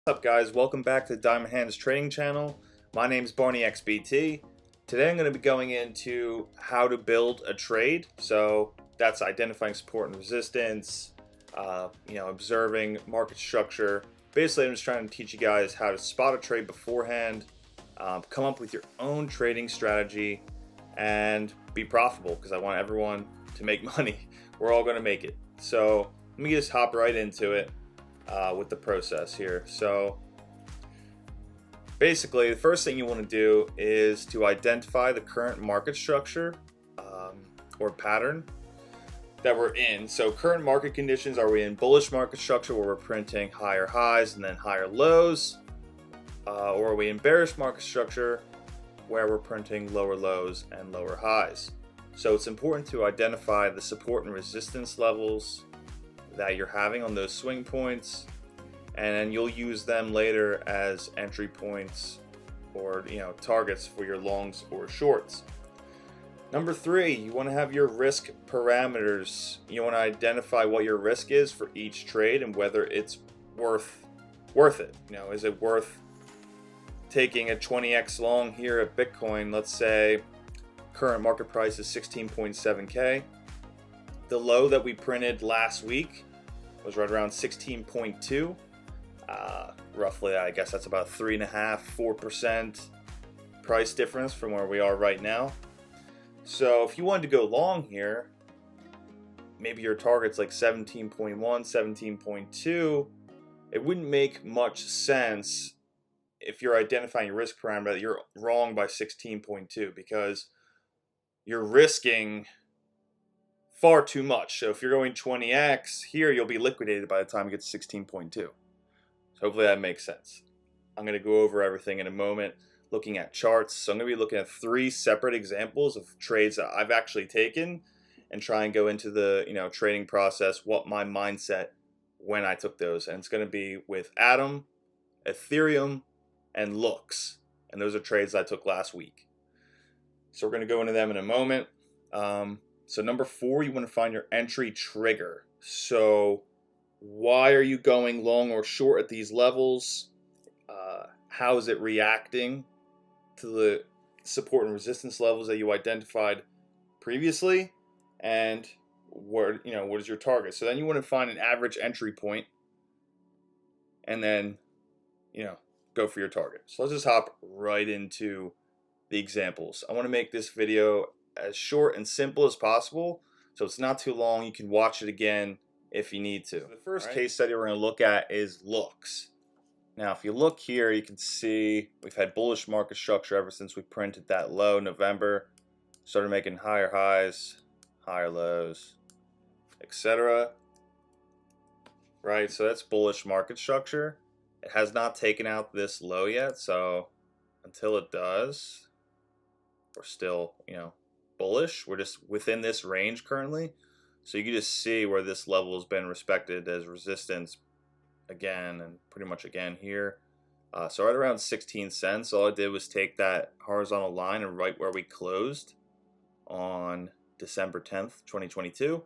What's up guys, welcome back to the Diamond Hands Trading Channel. My name is Barney XBT. Today I'm going to be going into how to build a trade. So that's identifying support and resistance, observing market structure. Basically I'm just trying to teach you guys how to spot a trade beforehand, come up with your own trading strategy and be profitable, because I want everyone to make money. We're all going to make it. So let me just hop right into it. With the process here. So basically the first thing you want to do is to identify the current market structure or pattern that we're in. So current market conditions, are we in bullish market structure where we're printing higher highs and then higher lows, or are we in bearish market structure where we're printing lower lows and lower highs? So it's important to identify the support and resistance levels that you're having on those swing points, and then you'll use them later as entry points or targets for your longs or shorts. Number 3, you want to have your risk parameters. You want to identify what your risk is for each trade and whether it's worth it. Is it worth taking a 20x long here at Bitcoin? Let's say current market price is 16.7k. The low that we printed last week was right around 16.2. Roughly, I guess that's about 3.5–4% price difference from where we are right now. So if you wanted to go long here, maybe your target's like 17.1, 17.2. It wouldn't make much sense if you're identifying your risk parameter that you're wrong by 16.2, because you're risking far too much. So if you're going 20x here, you'll be liquidated by the time you get to 16.2. So hopefully that makes sense. I'm going to go over everything in a moment, looking at charts. So I'm going to be looking at 3 separate examples of trades that I've actually taken and try and go into the trading process, what my mindset when I took those. And it's going to be with Atom, Ethereum, and Lux. And those are trades I took last week. So we're going to go into them in a moment. So number 4, you want to find your entry trigger. So why are you going long or short at these levels? How is it reacting to the support and resistance levels that you identified previously? And what is your target? So then you want to find an average entry point and then go for your target. So let's just hop right into the examples. I want to make this video as short and simple as possible, so it's not too long. You can watch it again if you need to. The first case study we're going to look at is Lux. Now if you look here, you can see we've had bullish market structure ever since we printed that low November, started making higher highs, higher lows, etc. Right, so that's bullish market structure. It has not taken out this low yet, so until it does, we're still bullish. We're just within this range currently, so you can just see where this level has been respected as resistance again and pretty much again here. So right around 16 cents, all I did was take that horizontal line and right where we closed on December 10th 2022,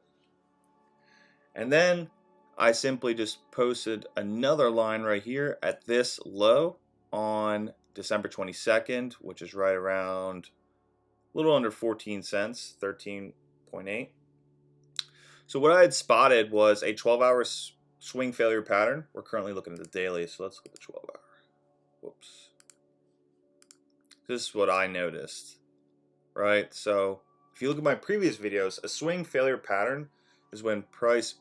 and then I simply just posted another line right here at this low on December 22nd, which is right around a little under 14 cents, 13.8. So what I had spotted was a 12-hour swing failure pattern. We're currently looking at the daily, so let's look at the 12-hour. Whoops. This is what I noticed, right? So if you look at my previous videos, a swing failure pattern is when price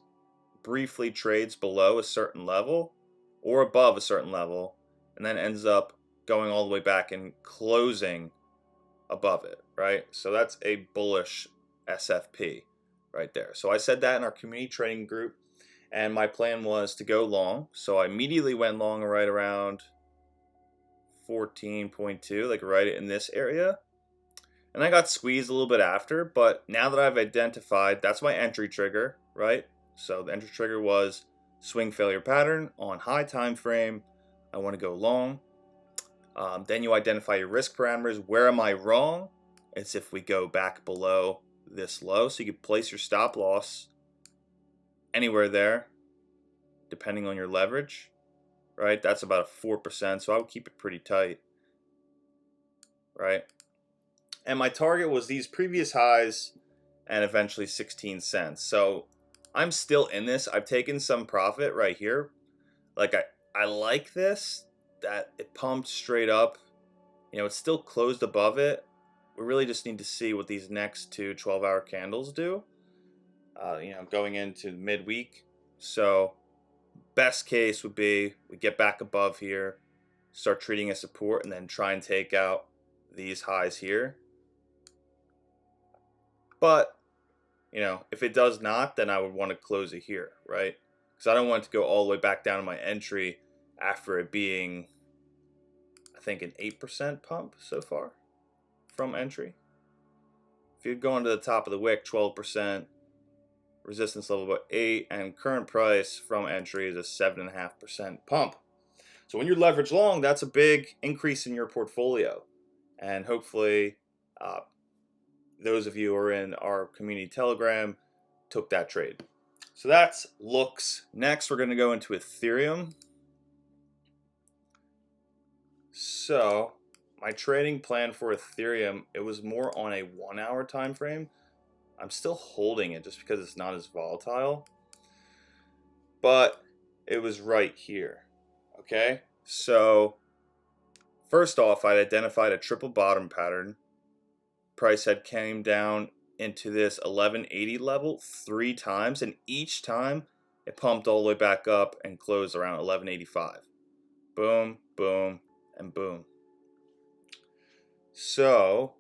briefly trades below a certain level or above a certain level and then ends up going all the way back and closing above it, right? So that's a bullish SFP right there. So I said that in our community trading group, and my plan was to go long. So I immediately went long right around 14.2, like right in this area. And I got squeezed a little bit after, but now that I've identified, that's my entry trigger, right? So the entry trigger was swing failure pattern on high time frame. I want to go long. Then you identify your risk parameters. Where am I wrong? It's if we go back below this low. So you can place your stop loss anywhere there, depending on your leverage, right? That's about a 4%, so I would keep it pretty tight, right? And my target was these previous highs and eventually 16 cents. So I'm still in this. I've taken some profit right here. Like I like this, that it pumped straight up. You know, it's still closed above it. We really just need to see what these next two 12-hour candles do, you know, going into midweek. So best case would be we get back above here, start treating as support, and then try and take out these highs here. But, you know, if it does not, then I would want to close it here, right? Because I don't want it to go all the way back down to my entry after it being, I think, an 8% pump so far from entry. If you're going to the top of the wick, 12%, resistance level about 8, and current price from entry is a 7.5% pump. So when you're leveraged long, that's a big increase in your portfolio. And hopefully, those of you who are in our community Telegram took that trade. So that's looks. Next, we're going to go into Ethereum. So my trading plan for Ethereum, it was more on a 1-hour time frame. I'm still holding it just because it's not as volatile. But it was right here. Okay? So first off, I identified a triple bottom pattern. Price had came down into this 1180 level 3 times, and each time it pumped all the way back up and closed around 1185. Boom, boom, and boom. So,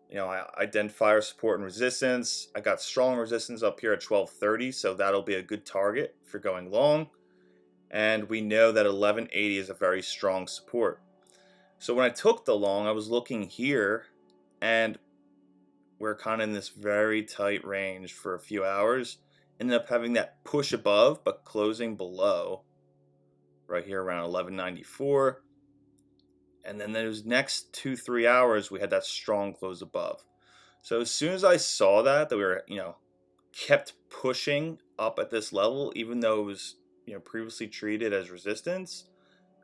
you know, I identify our support and resistance. I got strong resistance up here at 1230, so that'll be a good target for going long. And we know that 1180 is a very strong support. So when I took the long, I was looking here, and we're kind of in this very tight range for a few hours. Ended up having that push above, but closing below right here around 1194. And then those next 2-3 hours, we had that strong close above. So as soon as I saw that we were, you know, kept pushing up at this level, even though it was, you know, previously treated as resistance,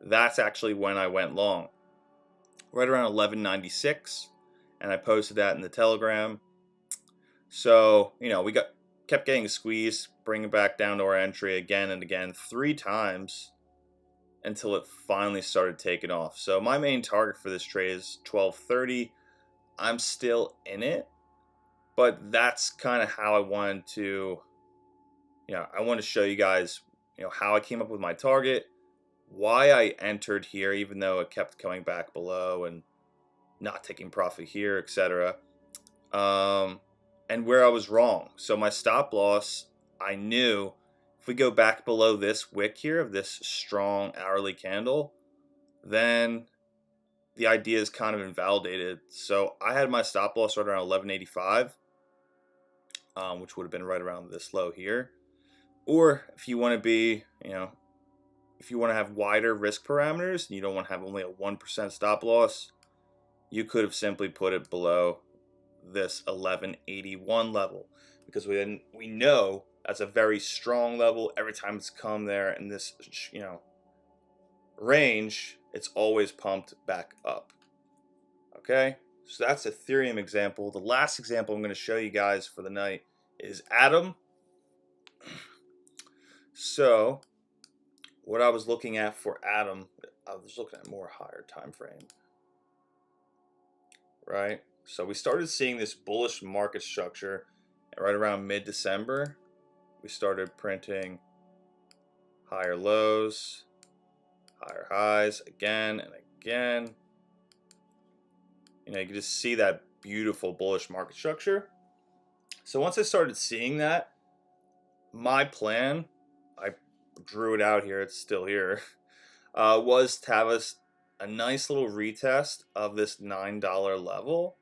that's actually when I went long. Right around 1196, and I posted that in the Telegram. So, you know, we kept getting squeezed, bring it back down to our entry again and again 3 times until it finally started taking off. So my main target for this trade is 1230. I'm still in it, but that's kind of how I wanted to, you know, I want to show you guys, you know, how I came up with my target, why I entered here even though it kept coming back below and not taking profit here, etc. And where I was wrong. So my stop loss, I knew if we go back below this wick here of this strong hourly candle, then the idea is kind of invalidated. So I had my stop loss right around 1185, which would have been right around this low here. Or if you want to be, you know, if you want to have wider risk parameters, and you don't want to have only a 1% stop loss, you could have simply put it below this 1181 level, because we know that's a very strong level. Every time it's come there in this, you know, range, it's always pumped back up. Okay, so that's Ethereum example. The last example I'm going to show you guys for the night is Atom. So what I was looking at for Atom, I was looking at more higher time frame, right? So we started seeing this bullish market structure right around mid-December. We started printing higher lows, higher highs again and again. You know, you can just see that beautiful bullish market structure. So once I started seeing that, my plan, I drew it out here, it's still here, was to have a nice little retest of this $9 level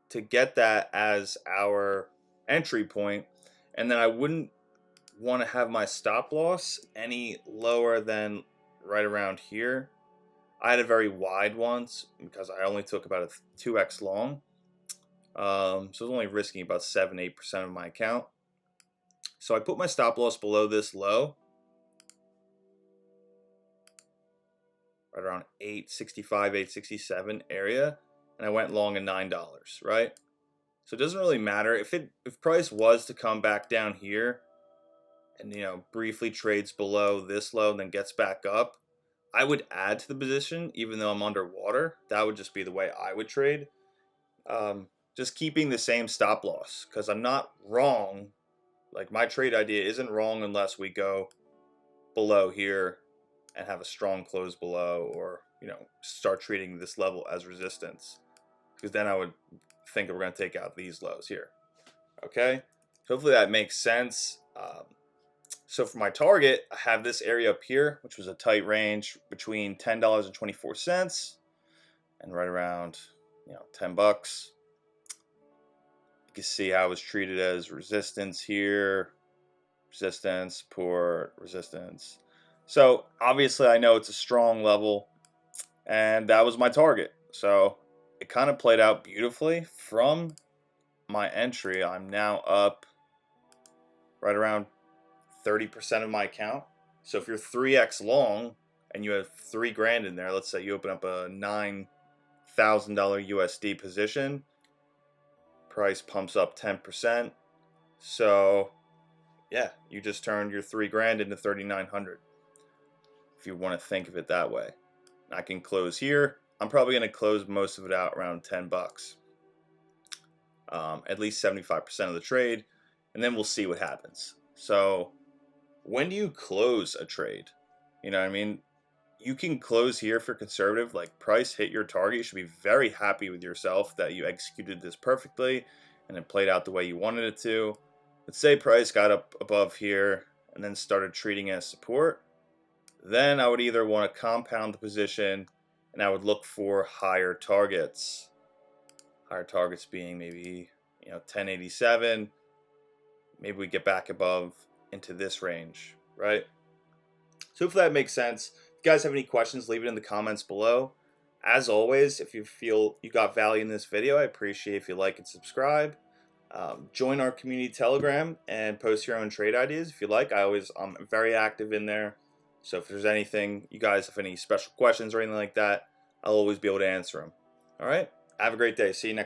to get that as our entry point, and then I wouldn't want to have my stop loss any lower than right around here. I had a very wide once because I only took about a 2x long, so I was only risking about 7-8% of my account. So I put my stop loss below this low, right around 865, 867 area, and I went long at $9, right? So it doesn't really matter if price was to come back down here and briefly trades below this low and then gets back up. I would add to the position even though I'm underwater. That would just be the way I would trade. Just keeping the same stop loss because I'm not wrong. Like my trade idea isn't wrong unless we go below here and have a strong close below, or start treating this level as resistance, because then I would think we're going to take out these lows here. Okay, hopefully that makes sense. So for my target, I have this area up here, which was a tight range between $10.24 and right around 10 bucks. You can see how it was treated as resistance here, resistance, support, resistance. So obviously I know it's a strong level, and that was my target. So it kind of played out beautifully. From my entry, I'm now up right around 30% of my account. So if you're 3x long and you have $3,000 in there, let's say you open up a $9,000 USD position, price pumps up 10%. So yeah, you just turned your $3,000 into 3,900. If you want to think of it that way. I can close here. I'm probably going to close most of it out around 10 bucks. At least 75% of the trade, and then we'll see what happens. So when do you close a trade? You know what I mean? You can close here for conservative, like price hit your target. You should be very happy with yourself that you executed this perfectly and it played out the way you wanted it to. Let's say price got up above here and then started treating it as support. Then I would either want to compound the position and I would look for higher targets. Higher targets being maybe 1087. Maybe we get back above into this range, right? So hopefully that makes sense. If you guys have any questions, leave it in the comments below. As always, if you feel you got value in this video, I appreciate if you like and subscribe. Join our community Telegram and post your own trade ideas if you like. I'm very active in there. So if there's anything, you guys have any special questions or anything like that, I'll always be able to answer them. All right? Have a great day. See you next time.